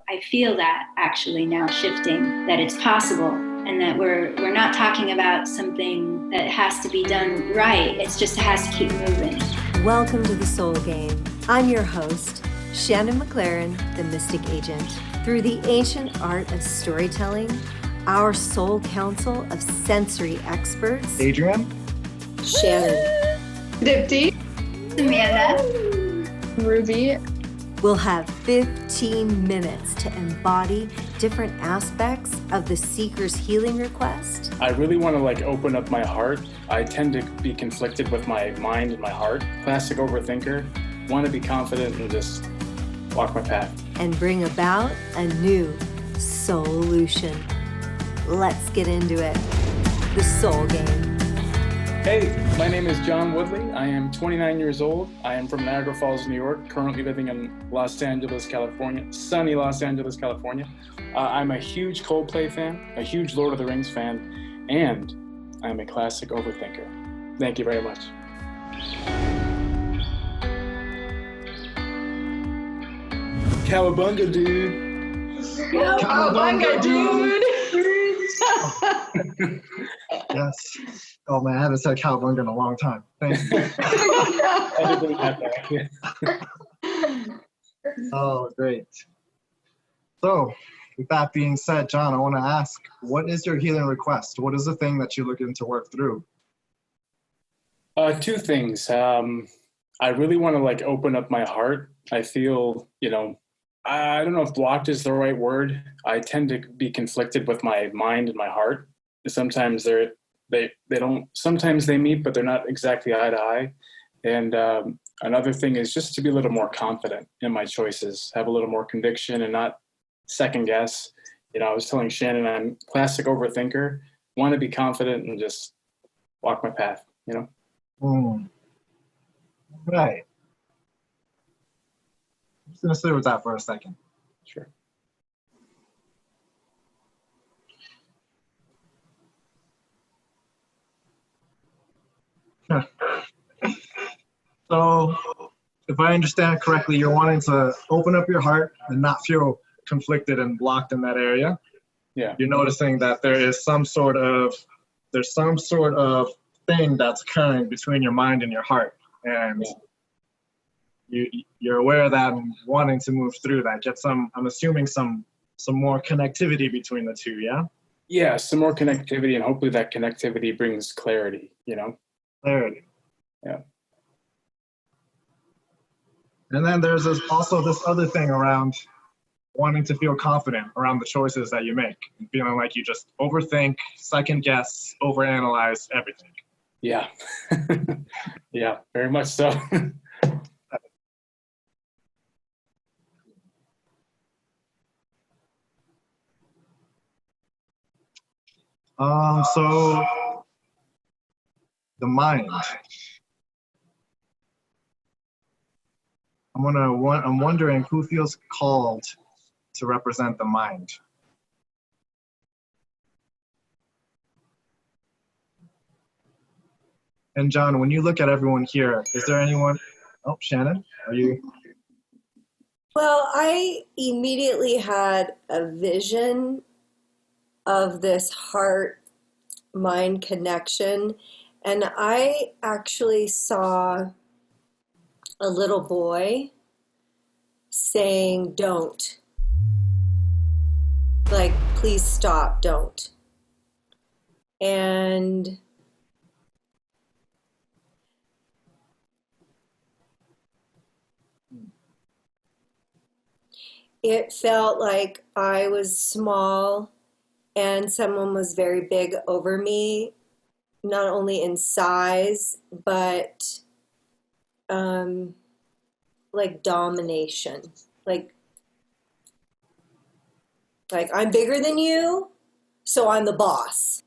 I feel that actually now shifting, that it's possible, and that we're not talking about something that has to be done right. It's just has to keep moving. Welcome to the Soul Game. I'm your host, Shannon McLaren, the Mystic Agent. Through the ancient art of storytelling, our soul council of sensory experts, Adrian, Shannon, Dipti, Amanda, Ruby, will have 15 minutes to embody different aspects of the seeker's healing request. I really want to open up my heart. I tend to be conflicted with my mind and my heart. Classic overthinker. Want to be confident and just walk my path. And bring about a new SOULution. Let's get into it. The Soul Game. Hey, my name is John Woodley. I am 29 years old. I am from Niagara Falls, New York, currently living in Los Angeles, California, sunny Los Angeles, California. I'm a huge Coldplay fan, a huge Lord of the Rings fan, and I'm a classic overthinker. Thank you very much. Cowabunga, dude. Cowabunga, dude. Yes. Oh man, I haven't said cowabunga in a long time. Thank you. Oh, great. So, with that being said, John, I want to ask, what is your healing request? What is the thing that you're looking to work through? Two things. I really want to open up my heart. I feel, I don't know if blocked is the right word. I tend to be conflicted with my mind and my heart. Sometimes they don't. Sometimes they meet, but they're not exactly eye to eye. And another thing is just to be a little more confident in my choices, have a little more conviction, and not second guess. I was telling Shannon I'm classic overthinker. Want to be confident and just walk my path. Right. I'm just going to sit with that for a second. Sure. So, if I understand correctly, you're wanting to open up your heart and not feel conflicted and blocked in that area. Yeah. You're noticing that there's some sort of thing that's occurring between your mind and your heart, and you're aware of that and wanting to move through that. I'm assuming some more connectivity between the two. Yeah, some more connectivity, and hopefully that connectivity brings clarity. Clarity. Yeah. And then there's also this other thing around wanting to feel confident around the choices that you make, and feeling like you just overthink, second guess, overanalyze everything. Yeah. Yeah, very much so. So the mind. I'm wondering who feels called to represent the mind. And John, when you look at everyone here, is there anyone? Oh, Shannon, are you? Well, I immediately had a vision of this heart-mind connection, and I actually saw a little boy saying, "Don't." Please stop, don't. And it felt like I was small and someone was very big over me, not only in size, but domination. Like I'm bigger than you, so I'm the boss.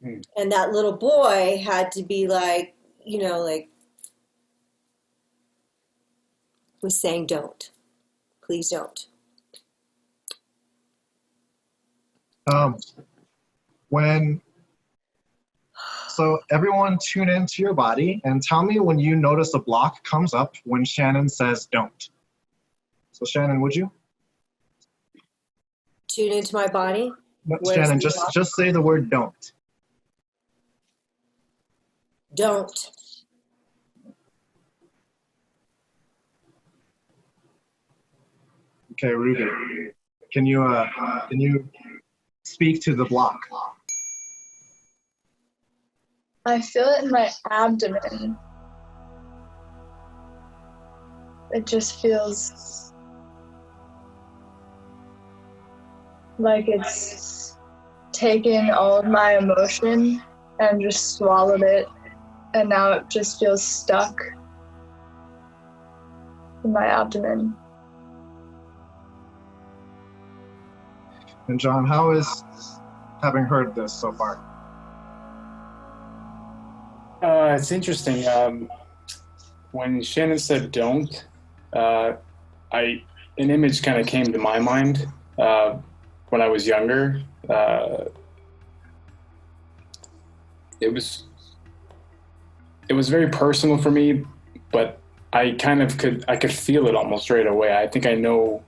And that little boy had to be was saying, "Don't. Please don't." So everyone tune into your body and tell me when you notice a block comes up when Shannon says don't. So Shannon, would you? Tune into my body. No, Where's Shannon, the just say the word don't. Don't. Okay, Ruby. Can you speak to the block? I feel it in my abdomen. It just feels like it's taken all of my emotion and just swallowed it, and now it just feels stuck in my abdomen. And John, how is having heard this so far? It's interesting. When Shannon said "don't," an image kind of came to my mind when I was younger. It was very personal for me, but I could feel it almost right away. I think I know,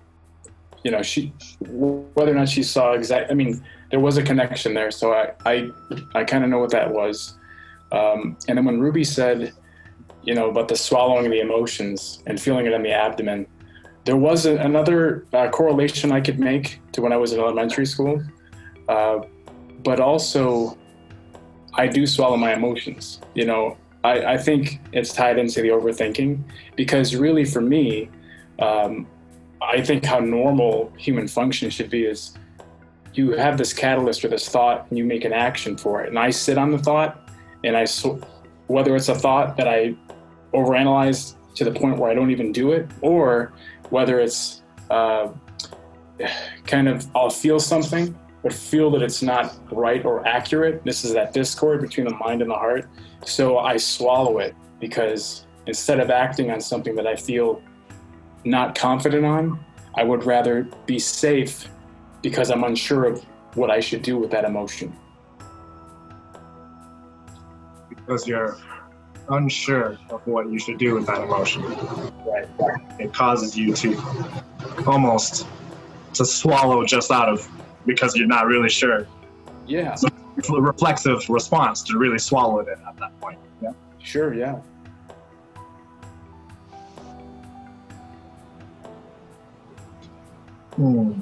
whether or not she saw exactly. I mean, there was a connection there, so I kind of know what that was. And then when Ruby said, about the swallowing the emotions and feeling it in the abdomen, there was another correlation I could make to when I was in elementary school. But also, I do swallow my emotions. I think it's tied into the overthinking, because really for me, I think how normal human function should be is you have this catalyst or this thought and you make an action for it. And I sit on the thought, and whether it's a thought that I overanalyze to the point where I don't even do it, or whether it's I'll feel something, but feel that it's not right or accurate. This is that discord between the mind and the heart. So I swallow it, because instead of acting on something that I feel not confident on, I would rather be safe because I'm unsure of what I should do with that emotion. Because you're unsure of what you should do with that emotion. Right. It causes you to almost to swallow just out of, because you're not really sure. Yeah. So it's a reflexive response to really swallow it at that point. Yeah. Sure, yeah. Hmm.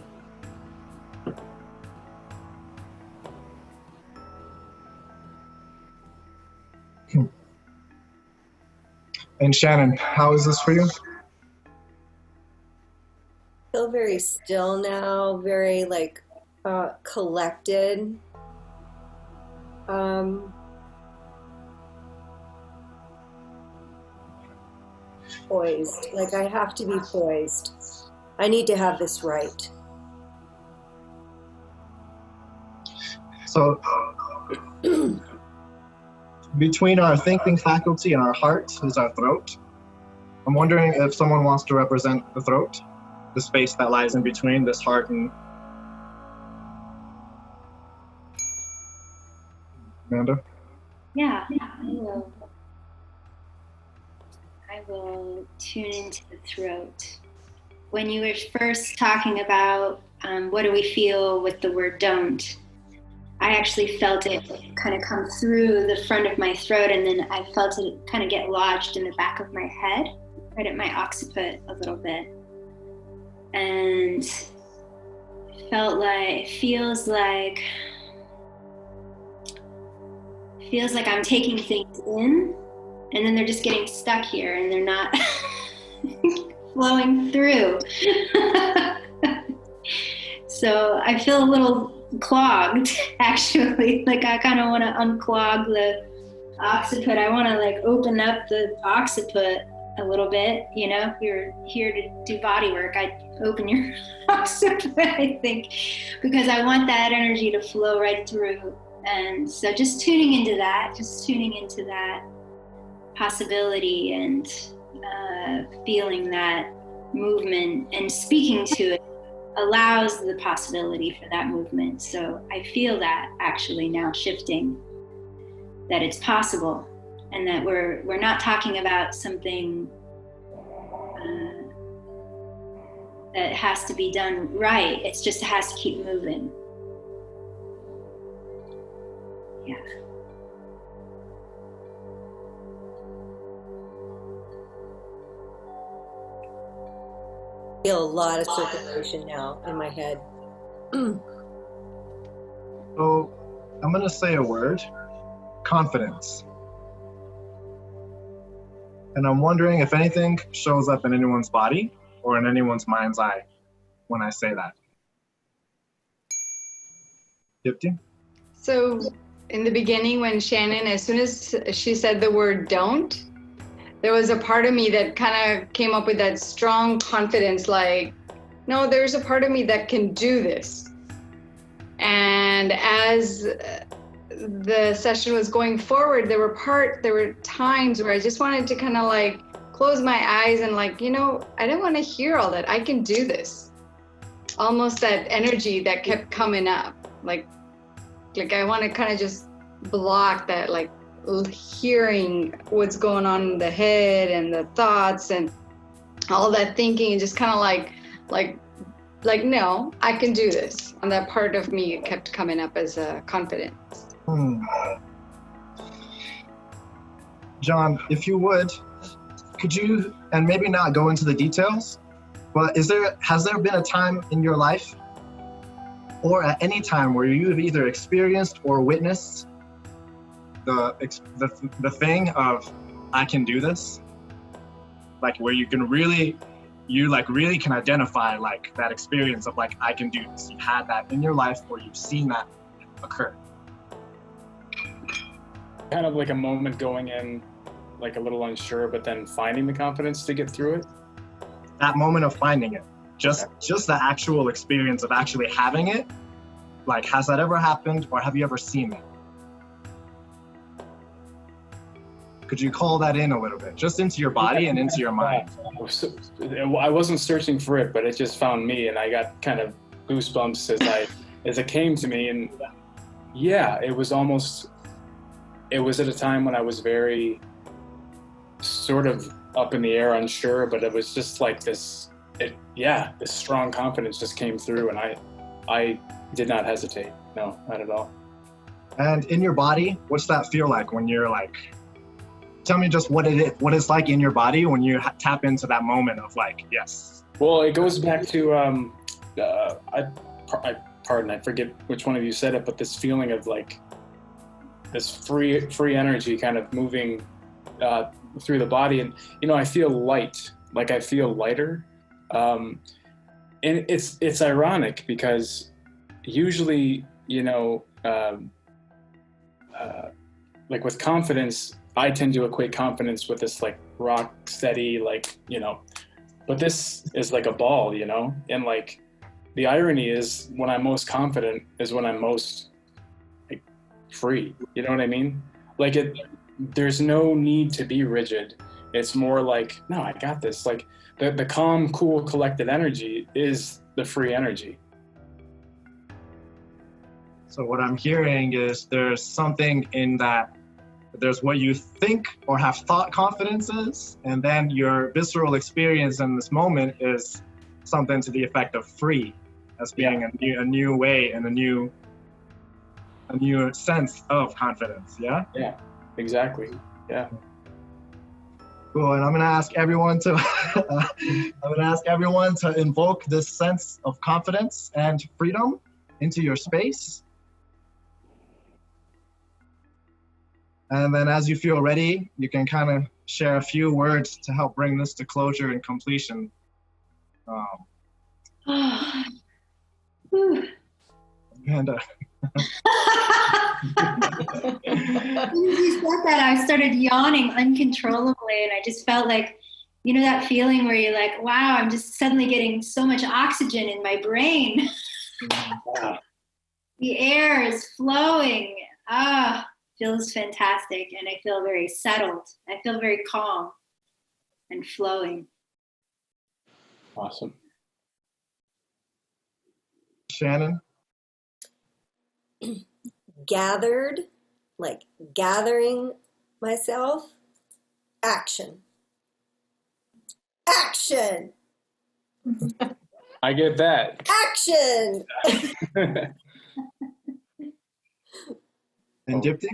And Shannon, how is this for you? I feel very still now, very collected. Poised. Like I have to be poised. I need to have this right. So between our thinking faculty and our heart is our throat. I'm wondering if someone wants to represent the throat, the space that lies in between this heart and Amanda. Yeah, I will tune into the throat. When you were first talking about what do we feel with the word don't, I actually felt it kind of come through the front of my throat, and then I felt it kind of get lodged in the back of my head, right at my occiput a little bit. And it feels like I'm taking things in, and then they're just getting stuck here and they're not flowing through. So I feel a little clogged, actually. Like I kind of want to unclog the occiput. I want to open up the occiput a little bit. If you're here to do body work, I'd open your occiput, I think, because I want that energy to flow right through. And so just tuning into that possibility and feeling that movement and speaking to it allows the possibility for that movement. So I feel that actually now shifting, that it's possible, and that we're not talking about something that it has to be done right. It's just, it has to keep moving. Yeah. I feel a lot of circulation now in my head. So I'm going to say a word, confidence. And I'm wondering if anything shows up in anyone's body or in anyone's mind's eye when I say that. Dipti? So in the beginning, when Shannon, as soon as she said the word don't, there was a part of me that kind of came up with that strong confidence, like, no, there's a part of me that can do this. And as the session was going forward, there were times where I just wanted to kind of like close my eyes and like, you know, I don't want to hear all that. I can do this. Almost that energy that kept coming up. Like I want to kind of just block that, like hearing what's going on in the head and the thoughts and all that thinking, and just kind of like, no, I can do this. And that part of me kept coming up as a confidence. John, if you would, could you, and maybe not go into the details, but has there been a time in your life or at any time where you have either experienced or witnessed the thing of, I can do this? Like where you really can identify like that experience of like, I can do this. You've had that in your life or you've seen that occur. Kind of like a moment going in, like a little unsure, but then finding the confidence to get through it. That moment of finding it, just the actual experience of actually having it. Like, has that ever happened, or have you ever seen that? Could you call that in a little bit, just into your body and into your mind? I wasn't searching for it, but it just found me, and I got kind of goosebumps as it came to me. And yeah, it was at a time when I was very sort of up in the air, unsure, but it was just like this strong confidence just came through, and I did not hesitate. No, not at all. And in your body, what's that feel like when you're like, tell me just what it's like in your body when you tap into that moment of like, yes. Well, it goes back to, I forget which one of you said it, but this feeling of like this free energy kind of moving through the body. And, you know, I feel light, like I feel lighter. And it's ironic because usually, you know, like with confidence, I tend to equate confidence with this like rock steady, like, you know, but this is like a ball, you know? And like the irony is when I'm most confident is when I'm most like free. You know what I mean? Like there's no need to be rigid. It's more like, no, I got this. Like the calm, cool, collected energy is the free energy. So what I'm hearing is there's something in that. There's what you think or have thought confidence is, and then your visceral experience in this moment is something to the effect of free, as being a new way and a new sense of confidence. Yeah. Yeah. Exactly. Yeah. Cool. And I'm gonna ask everyone to invoke this sense of confidence and freedom into your space. And then as you feel ready, you can kind of share a few words to help bring this to closure and completion. And And when you said that, I started yawning uncontrollably, and I just felt like, you know, that feeling where you're like, wow, I'm just suddenly getting so much oxygen in my brain. Wow. The air is flowing. Feels fantastic, and I feel very settled. I feel very calm and flowing. Awesome. Shannon? Gathered, like gathering myself. Action. I get that. Action! And Dipti?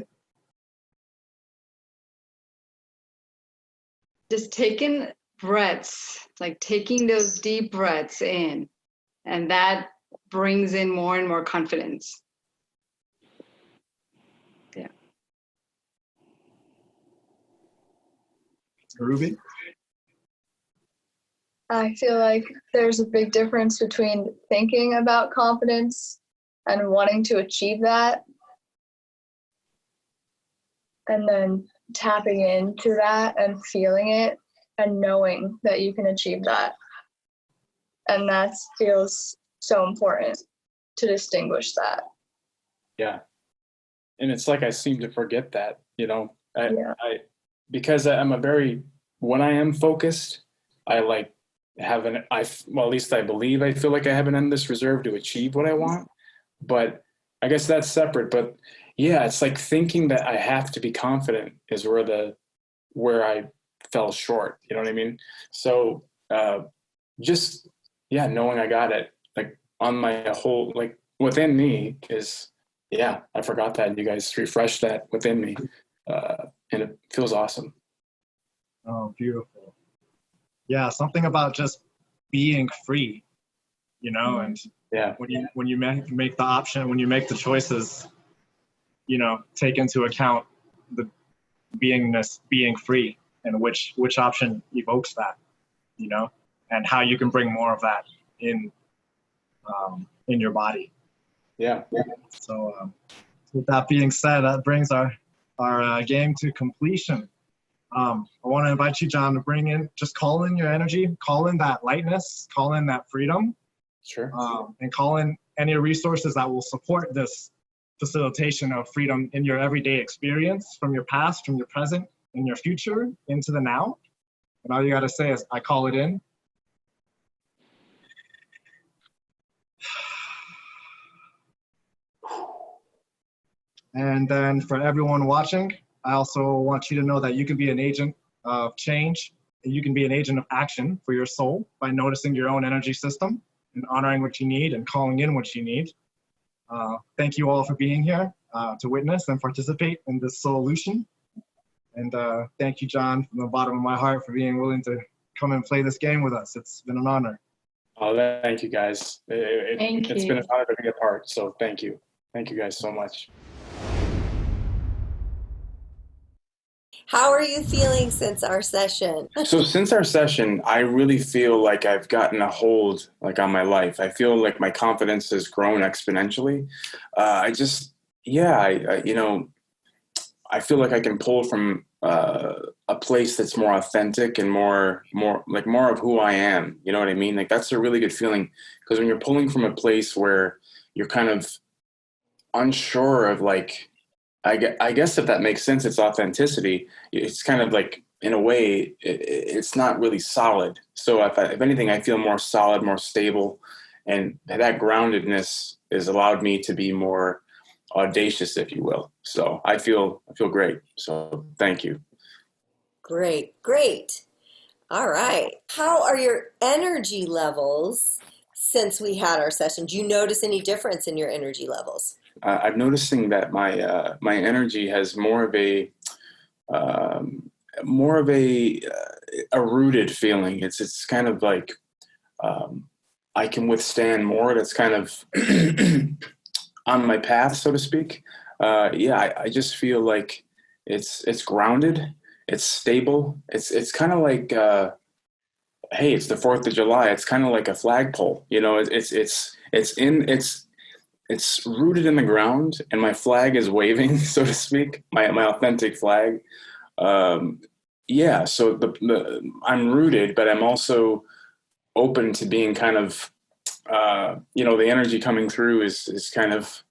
Just taking breaths, like taking those deep breaths in, and that brings in more and more confidence. Yeah. Ruby? I feel like there's a big difference between thinking about confidence and wanting to achieve that, and then tapping into that and feeling it and knowing that you can achieve that. And that feels so important to distinguish that. Yeah. And it's like I seem to forget that, you know, Yeah. because when I am focused, I like have well, at least I believe I feel like I have an endless reserve to achieve what I want. But I guess that's separate. But yeah, it's like thinking that I have to be confident is where I fell short. You know what I mean? So just, yeah, knowing I got it, like on my whole, like within me is, yeah, I forgot that. You guys refreshed that within me. And it feels awesome. Oh, beautiful. Yeah, something about just being free, you know, and yeah, when you make the option, when you make the choices, you know, take into account the being free, and which option evokes that, you know, and how you can bring more of that in your body. Yeah. So with that being said, that brings our game to completion. I want to invite you, John, to call in your energy, call in that lightness, call in that freedom. Sure. And call in any resources that will support this facilitation of freedom in your everyday experience, from your past, from your present, and your future into the now. And all you got to say is, I call it in. And then for everyone watching, I also want you to know that you can be an agent of change, and you can be an agent of action for your soul by noticing your own energy system and honoring what you need and calling in what you need. Thank you all for being here to witness and participate in this SOULution. And thank you, John, from the bottom of my heart, for being willing to come and play this game with us. It's been an honor. Oh, thank you, guys. It's been an honor to be a part. So thank you. Thank you guys so much. How are you feeling since our session? So since our session, I really feel like I've gotten a hold on my life. I feel like my confidence has grown exponentially. I feel like I can pull from a place that's more authentic and more of who I am. You know what I mean? Like that's a really good feeling, because when you're pulling from a place where you're kind of unsure of I guess if that makes sense, it's authenticity. It's kind of like, in a way, it's not really solid. So if anything, I feel more solid, more stable. And that groundedness has allowed me to be more audacious, if you will. So I feel great. So thank you. Great. All right. How are your energy levels since we had our session? Do you notice any difference in your energy levels? I'm noticing that my energy has more of a rooted feeling. It's kind of like I can withstand more. That's kind of on my path, so to speak. I just feel like it's grounded. It's stable. It's kind of like hey, it's the 4th of July. It's kind of like a flagpole. You know, it's rooted in the ground, and my flag is waving, so to speak, my authentic flag. So I'm rooted, but I'm also open to being kind of, the energy coming through is kind of,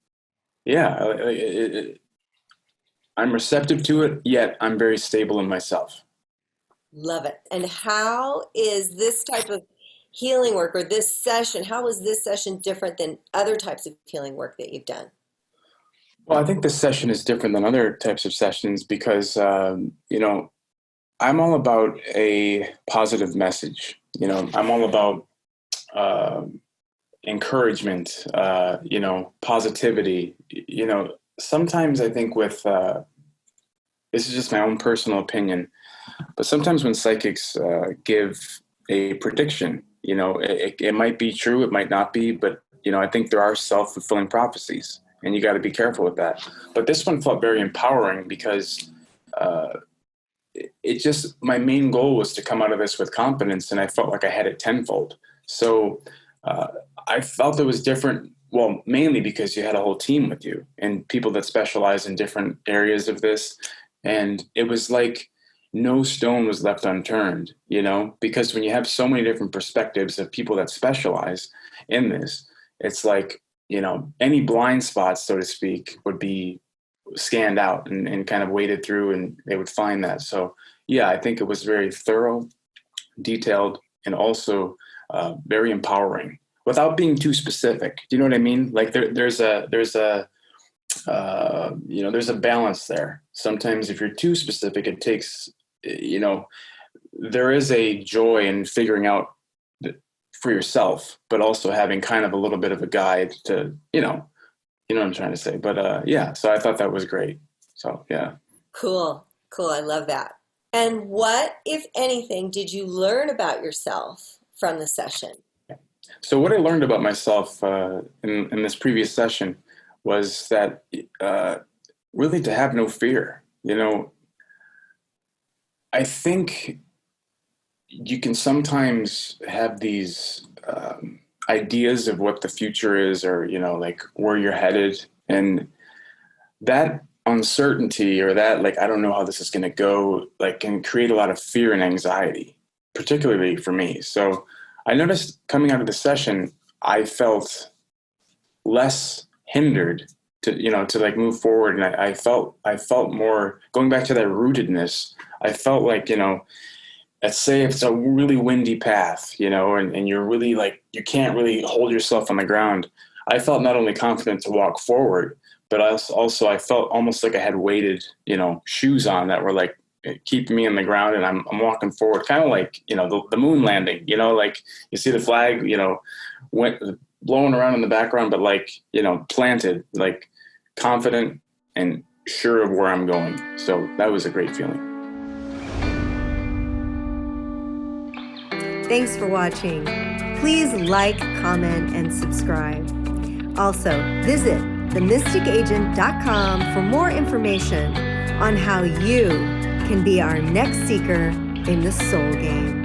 I'm receptive to it, yet I'm very stable in myself. Love it. And how is this type of healing work, or this session, how is this session different than other types of healing work that you've done? Well, I think this session is different than other types of sessions because, I'm all about a positive message. I'm all about encouragement, positivity. Sometimes I think with, this is just my own personal opinion, but sometimes when psychics give a prediction, it might be true, it might not be, but, I think there are self-fulfilling prophecies, and you got to be careful with that. But this one felt very empowering because my main goal was to come out of this with confidence, and I felt like I had it tenfold. So I felt it was different, well, mainly because you had a whole team with you and people that specialize in different areas of this. And it was like no stone was left unturned, because when you have so many different perspectives of people that specialize in this, it's like, any blind spots, so to speak, would be scanned out and kind of waded through, and they would find that. So yeah, I think it was very thorough, detailed, and also very empowering without being too specific. Do you know what I mean? Like there's a balance there. Sometimes if you're too specific, it takes, there is a joy in figuring out for yourself, but also having kind of a little bit of a guide to, you know what I'm trying to say. But yeah, so I thought that was great. So yeah. Cool. I love that. And what, if anything, did you learn about yourself from the session? So what I learned about myself in this previous session was that really to have no fear. I think you can sometimes have these ideas of what the future is, or, like where you're headed. And that uncertainty, or that, like, I don't know how this is going to go, like, can create a lot of fear and anxiety, particularly for me. So I noticed coming out of the session, I felt less hindered to like move forward. And I felt more, going back to that rootedness, I felt like, let's say if it's a really windy path, and you're really like, you can't really hold yourself on the ground. I felt not only confident to walk forward, but also I felt almost like I had weighted, shoes on that were like keeping me on the ground, and I'm walking forward, kind of like, the moon landing, like you see the flag, went blowing around in the background, but like, planted, like confident and sure of where I'm going. So that was a great feeling. Thanks for watching. Please like, comment, and subscribe. Also, visit themysticagent.com for more information on how you can be our next seeker in the soul game.